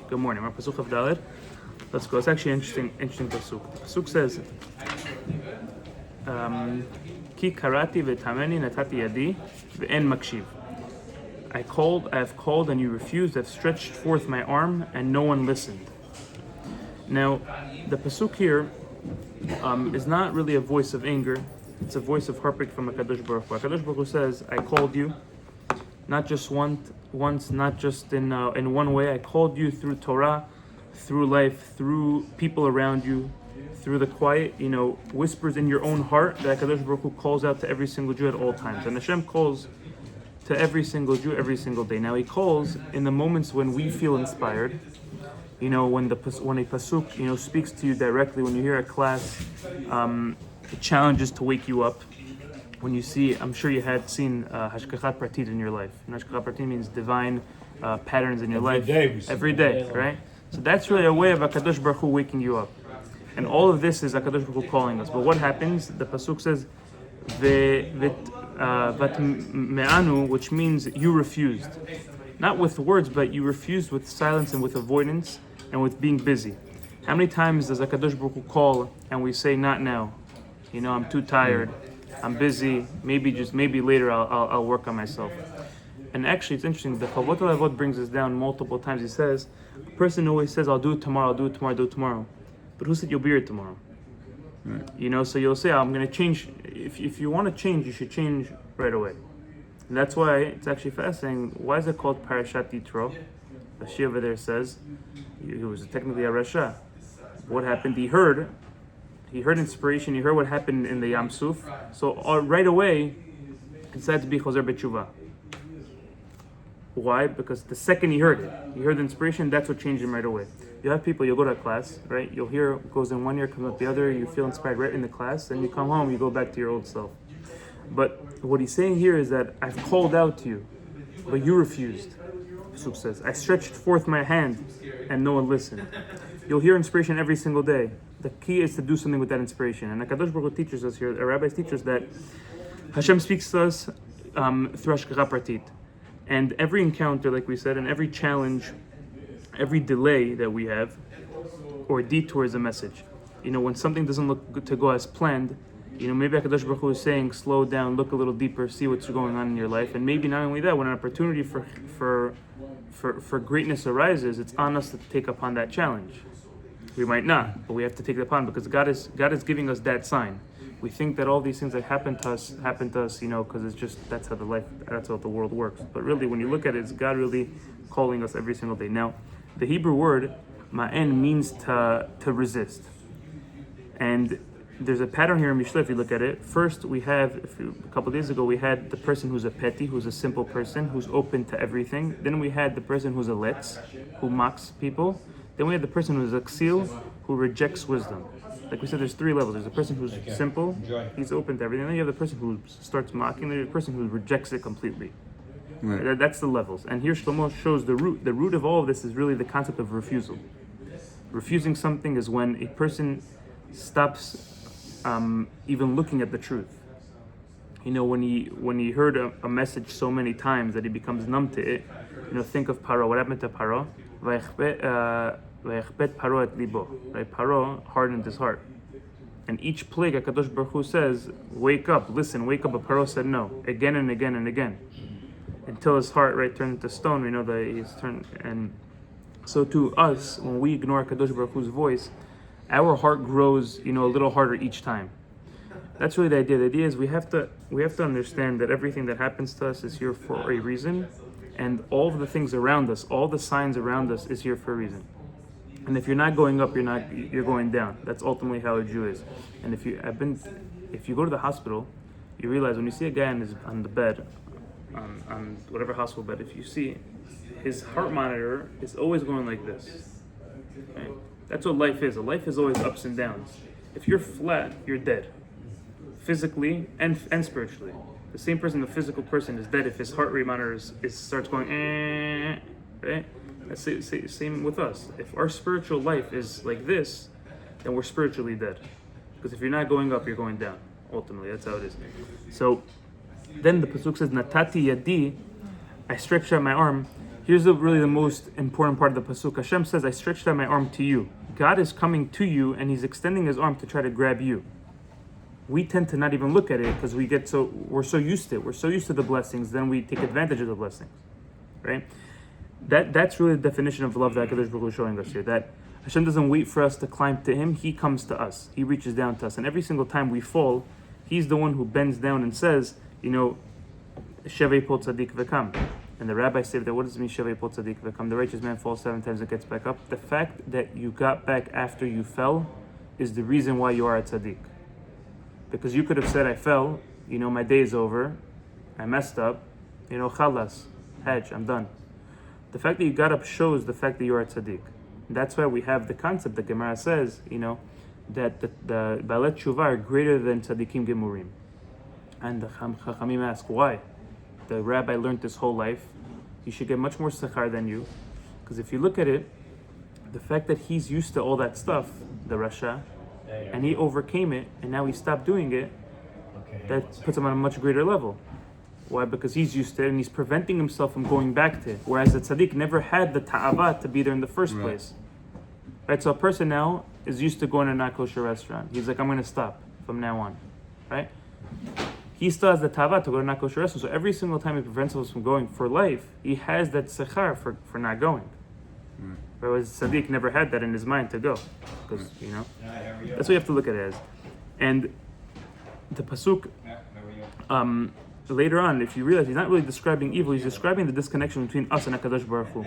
Good morning. We're Pasuk of Dalet. Let's go. It's actually an interesting Pasuk. The Pasuk says, Ki karati v'tameni natati yadi v'en makshiv. I have called and you refused. I've stretched forth my arm and no one listened. Now, the Pasuk here is not really a voice of anger. It's a voice of heartbreak from HaKadosh Baruch Hu. HaKadosh Baruch Hu says, I called you, not just once, not just in one way. I called you through Torah, through life, through people around you, through the quiet, whispers in your own heart that HaKadosh Baruch Hu calls out to every single Jew at all times. And Hashem calls to every single Jew every single day. Now He calls in the moments when we feel inspired. When a pasuk, speaks to you directly, when you hear a class, it challenges to wake you up. When you see, I'm sure you had seen hashgachat pratit in your life. Hashgachat pratit means divine patterns in your life. Every day, right? So that's really a way of HaKadosh Baruch Hu waking you up. And all of this is HaKadosh Baruch Hu calling us. But what happens? The pasuk says, me'anu, which means you refused. Not with words, but you refused with silence and with avoidance and with being busy. How many times does HaKadosh Baruch Hu call and we say, not now? I'm too tired. I'm busy. Maybe later I'll work on myself. And actually, it's interesting. The Chavot HaLevot brings this down multiple times. He says, a person always says, I'll do it tomorrow, I'll do it tomorrow, I'll do it tomorrow. But who said you'll be here tomorrow? Right. So you'll say, I'm going to change. If you want to change, you should change right away. And that's why it's actually fascinating. Why is it called Parashat Yitro? The Shia over there says, he was technically a Rasha. What happened? He heard inspiration, he heard what happened in the Yam Suf. So right away, he decided to be Choser B'Tshuva. Why? Because the second he heard the inspiration, that's what changed him right away. You have people, you'll go to a class, right? You'll hear, it goes in one ear, comes out the other, you feel inspired right in the class, then you come home, you go back to your old self. But what he's saying here is that I've called out to you, but you refused. Pasuk says, I stretched forth my hand and no one listened. You'll hear inspiration every single day. The key is to do something with that inspiration. And HaKadosh Baruch Hu teaches us here, our rabbis teach us that Hashem speaks to us through Hashgacha Pratit. And every encounter, like we said, and every challenge, every delay that we have, or detour is a message. When something doesn't look good to go as planned, maybe HaKadosh Baruch Hu is saying, slow down, look a little deeper, see what's going on in your life. And maybe not only that, when an opportunity for greatness arises, it's on us to take upon that challenge. We might not, but we have to take it upon because God is giving us that sign. We think that all these things that happen to us, because it's just that's how the world works. But really, when you look at it, it's God really calling us every single day. Now, the Hebrew word ma'en means to resist, and there's a pattern here in Mishlei. If you look at it, first we have a couple of days ago we had the person who's a petty, who's a simple person, who's open to everything. Then we had the person who's a letz, who mocks people. Then we had the person who's a ksil, who rejects wisdom. Like we said, there's three levels. There's a person who's simple, he's open to everything. Then you have the person who starts mocking. Then you have the person who rejects it completely. Right. That's the levels. And here Shlomo shows the root. The root of all of this is really the concept of refusal. Refusing something is when a person stops even looking at the truth. When he heard a message so many times that he becomes numb to it. Think of Paro. What happened to Paro? Vayechbet Paro et libo. Right? Paro hardened his heart. And each plague, HaKadosh Baruch Hu says, wake up, listen, wake up. But Paro said no, again and again and again, until his heart turned into stone. We know that he's turned. And so to us, when we ignore HaKadosh Baruch Hu's voice, our heart grows, a little harder each time. That's really the idea. The idea is we have to understand that everything that happens to us is here for a reason, and all of the things around us, all the signs around us, is here for a reason. And if you're not going up, you're going down. That's ultimately how a Jew is. And if you go to the hospital, you realize when you see a guy on the bed, on whatever hospital bed, if you see his heart monitor is always going like this. Right? That's what life is. Life is always ups and downs. If you're flat, you're dead. Physically and spiritually. The same person, the physical person, is dead if his heart rate monitor starts going, right? That's the same with us. If our spiritual life is like this, then we're spiritually dead. Because if you're not going up, you're going down. Ultimately, that's how it is. So then the pasuk says, Natati yadi, I stretched out my arm. Here's really the most important part of the pasuk. Hashem says, "I stretched out my arm to you." God is coming to you, and He's extending His arm to try to grab you. We tend to not even look at it because we're so used to it. We're so used to the blessings, then we take advantage of the blessings, right? That's really the definition of love that HaKadosh Baruch Hu is showing us here. That Hashem doesn't wait for us to climb to Him; He comes to us. He reaches down to us, and every single time we fall, He's the one who bends down and says, "Shevei pol tzadik v'kam." And the rabbis say that what does it mean, Shevei pol tzadik v'kam? The righteous man falls 7 times and gets back up. The fact that you got back after you fell is the reason why you are a tzaddik. Because you could have said, "I fell, my day is over, I messed up, chalas, hajj, I'm done." The fact that you got up shows the fact that you are a tzaddik. That's why we have the concept that Gemara says, that the Baalet Tshuva are greater than tzaddikim gemurim. And the Chachamim ask, why? The rabbi learned this whole life. He should get much more sechar than you. Because if you look at it, the fact that he's used to all that stuff, the Rasha, and he overcame it, and now he stopped doing it, that puts him on a much greater level. Why? Because he's used to it, and he's preventing himself from going back to it. Whereas the tzaddik never had the ta'ava to be there in the first place. Right? So a person now is used to going to a not kosher restaurant. He's like, I'm going to stop from now on. Right? He still has the ta'ava to go to a not kosher restaurant. So every single time he prevents himself from going for life, he has that sechar for not going. Whereas tzaddik never had that in his mind to go. Because, that's what you have to look at it as. And the pasuk, later on, if you realize, he's not really describing evil, he's describing the disconnection between us and HaKadosh Baruch Hu.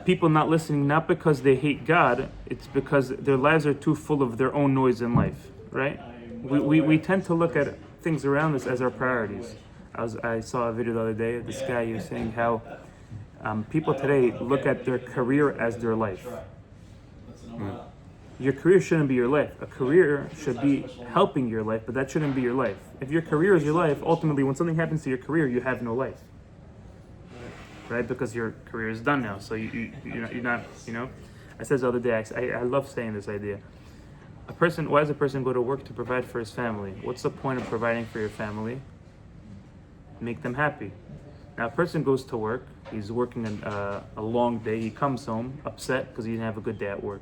People not listening, not because they hate God, it's because their lives are too full of their own noise in life, right? We tend to look at things around us as our priorities. I saw a video the other day of this guy who was saying how people today look at their career as their life. Your career shouldn't be your life. A career should be helping your life, but that shouldn't be your life. If your career is your life, ultimately when something happens to your career, you have no life. Right? Because your career is done now. So you're not, I said the other day, I love saying this idea. Why does a person go to work? To provide for his family. What's the point of providing for your family? Make them happy. Now a person goes to work, he's working a long day, he comes home upset because he didn't have a good day at work.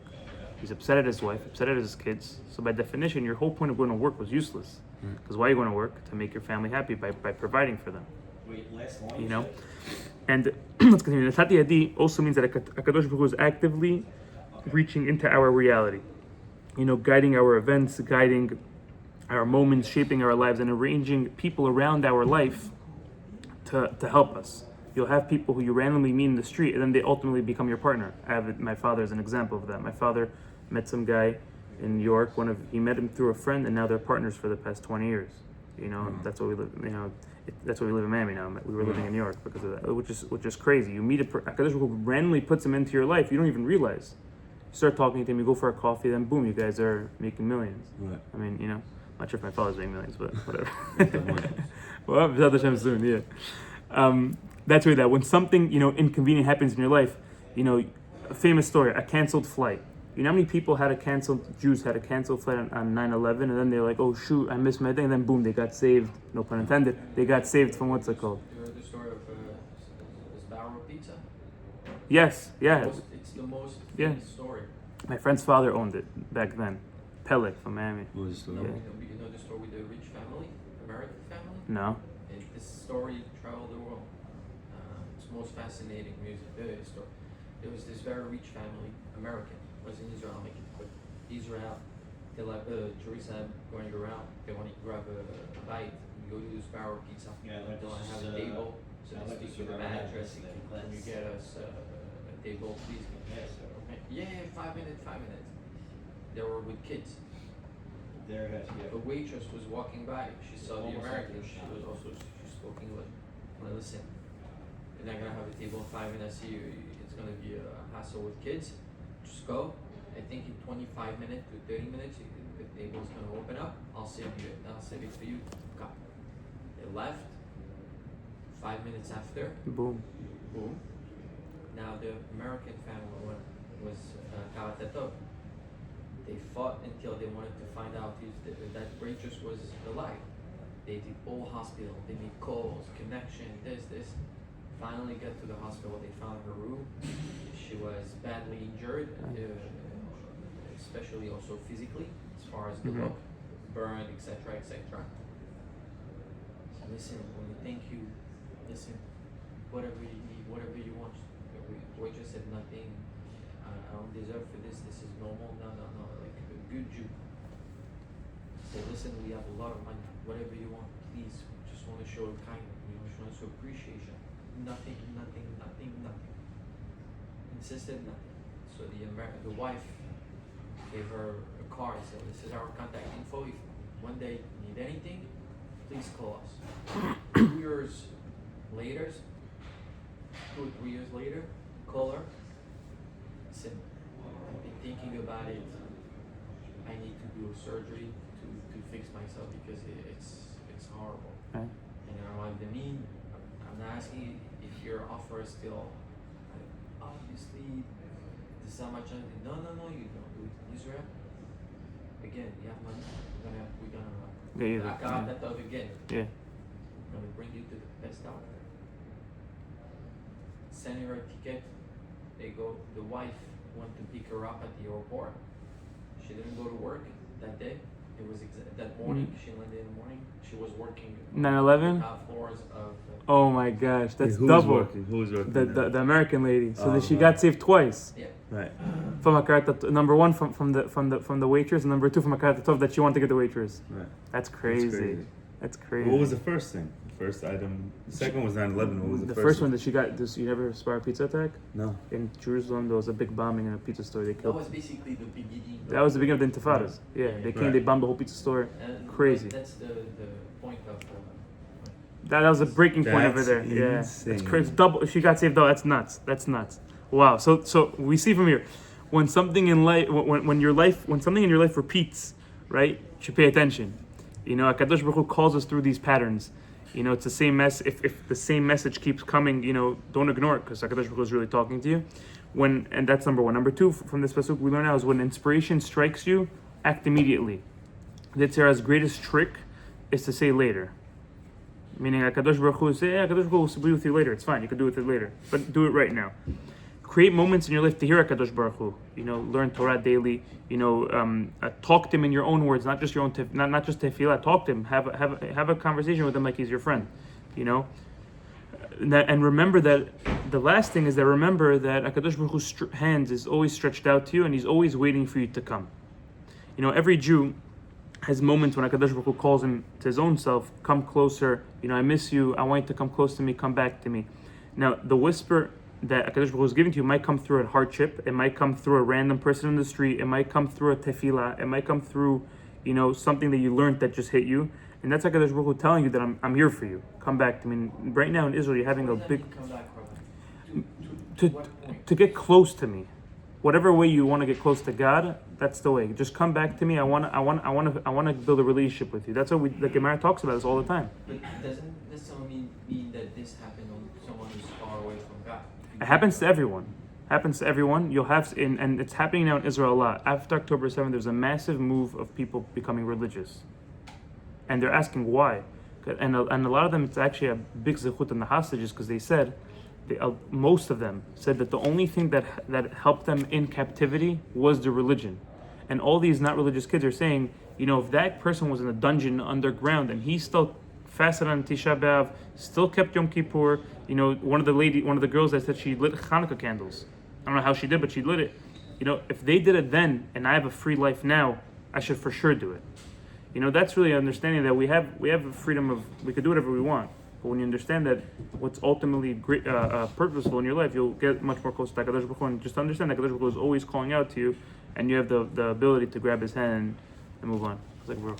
He's upset at his wife, upset at his kids. So by definition, your whole point of going to work was useless. Because why are you going to work? To make your family happy by providing for them. And let's continue. Natati Adi also means that HaKadosh Baruch Hu is actively reaching into our reality. Guiding our events, guiding our moments, shaping our lives, and arranging people around our life to help us. You'll have people who you randomly meet in the street, and then they ultimately become your partner. I have my father as an example of that. My father met some guy in New York. He met him through a friend, and now they're partners for the past 20 years. That's what we live. That's why we live in Miami now. We were living in New York because of that, which is crazy. You meet HaKadosh Baruch Hu randomly puts him into your life. You don't even realize. You start talking to him. You go for a coffee. Then boom, you guys are making millions. Right. I mean, not sure if my father's making millions, but whatever. Well, B'ezrat Hashem soon, yeah. That's really that. When something, inconvenient happens in your life, a famous story, a canceled flight. You know how many people Jews had a canceled flight on 9/11, and then they're like, oh shoot, I missed my thing, and then boom, they got saved, no pun intended, they got saved from what's it called? You heard the story of this Barrow Pizza? Yes, yeah. It's the most famous story. My friend's father owned it back then. Pelek from Miami. You know the story with the rich family, American family? No. This story traveled the world. It's the most fascinating music story. There was this very rich family, American, was in Israel, making quick. Israel, they like Jerusalem going around. They want to grab a bite. You go to this Barrow Pizza. Yeah, they don't have a table, so they speak with the manager. Can you get us a table, please? Yeah, 5 minutes. They were with kids. A waitress was walking by. She saw the American. She spoke English. Listen, you're not gonna have a table in 5 minutes. It's gonna be a hassle with kids. Just go. I think in 25 minutes to 30 minutes, the table's gonna open up. I'll save it for you. Come. They left. 5 minutes after. Boom. Now the American family was Karatetov. They fought until they wanted to find out if that waitress was alive. They did all hospital. They made calls, connection, this. Finally got to the hospital. They found her room. She was badly injured, especially also physically, as far as the look, burned, etc., etc. So listen, when we thank you, listen, whatever you need, whatever you want. We just said nothing. I don't deserve for this. This is normal. No. Like a good Jew. Say, listen, we have a lot of money. Whatever you want, please. Just want to show kindness. We just want to show appreciation. Nothing. Insisted nothing. So the wife gave her a card. Said, this is our contact info. If one day you need anything, please call us. 2 years later, 2 or 3 years later, call her. Said, I've been thinking about it. I need to do a surgery to fix myself because it's horrible. Okay. And I'm not asking if your offer is still obviously this is how much I no, you don't do it in Israel. Again, you have money. We're gonna again. Yeah. I'm gonna bring you to the best doctor. Send her a ticket. They go. The wife went to pick her up at the airport. She didn't go to work that day. It was that morning. She landed in the morning. She was working 9/11? top floors of. Oh my gosh, that's Who double. was working? The American lady. So that she right. got saved twice. Yeah. Right. From number one from the waitress, and number two from Akarat Tov that she wanted to get the waitress. Right. That's crazy. That's crazy. What was the first thing? The first item. The second was 9/11. What was the first one that she got? You never saw a pizza attack? No. In Jerusalem, there was a big bombing in a pizza store. They That killed. was basically the beginning. That was the beginning of the Intifadas. Yeah, they came, Right. they bombed the whole pizza store. Crazy. That's the point of. That was a breaking point over That's there. Yeah, insane. it's crazy. Double. She got saved though. That's nuts. That's nuts. Wow. So we see from here, when something in life, when something in your life repeats, right? You should pay attention. You know, Hakadosh Baruch Hu calls us through these patterns. You know, it's the same mess. If the same message keeps coming, you know, don't ignore it because Hakadosh Baruch Hu is really talking to you. And that's number one. Number two, from this pasuk we learn now is when inspiration strikes you, act immediately. The Tzara's greatest trick is to say later. Meaning Hakadosh Baruch Hu say, Hakadosh Baruch Hu will be with you later. It's fine. You can do it later, but do it right now. Create moments in your life to hear Hakadosh Baruch Hu. You know, learn Torah daily. You know, talk to him in your own words, not just your own, not just tefillah. Talk to him. Have a conversation with him like he's your friend. You know, and remember that the last thing is that remember that Hakadosh Baruch Hu's hands is always stretched out to you, and he's always waiting for you to come. You know, every Jew has moments when Hakadosh Baruch Hu calls him to his own self, come closer. You know, I miss you. I want you to come close to me. Come back to me. Now, the whisper that Hakadosh Baruch Hu is giving to you might come through a hardship. It might come through a random person in the street. It might come through a tefillah. It might come through, you know, something that you learned that just hit you. And that's Hakadosh Baruch Hu telling you that I'm here for you. Come back to me. And right now in Israel, you're having a big Come back, Rabbi. to get close to me. Whatever way you want to get close to God, that's the way. Just come back to me. I want to build a relationship with you. That's what the Gemara talks about this all the time. But it doesn't necessarily mean that this happened on someone who's far away from God. It happens to everyone. Happens to everyone. You'll have, and it's happening now in Israel a lot. After October 7th, there's a massive move of people becoming religious, and they're asking why. And a lot of them, it's actually a big zechut in the hostages because they said, most of them said that the only thing that helped them in captivity was the religion. And all these not religious kids are saying, you know, if that person was in a dungeon underground and he still fasted on Tisha B'Av, still kept Yom Kippur, you know, one of the girls that said she lit Hanukkah candles. I don't know how she did, but she lit it. You know, if they did it then, and I have a free life now, I should for sure do it. You know, that's really understanding that we have a freedom of, we could do whatever we want. But when you understand that what's ultimately great, purposeful in your life, you'll get much more close to HaKadosh Baruch Hu. And just understand that HaKadosh Baruch Hu is always calling out to you, and you have the ability to grab his hand and move on. It's like, bro.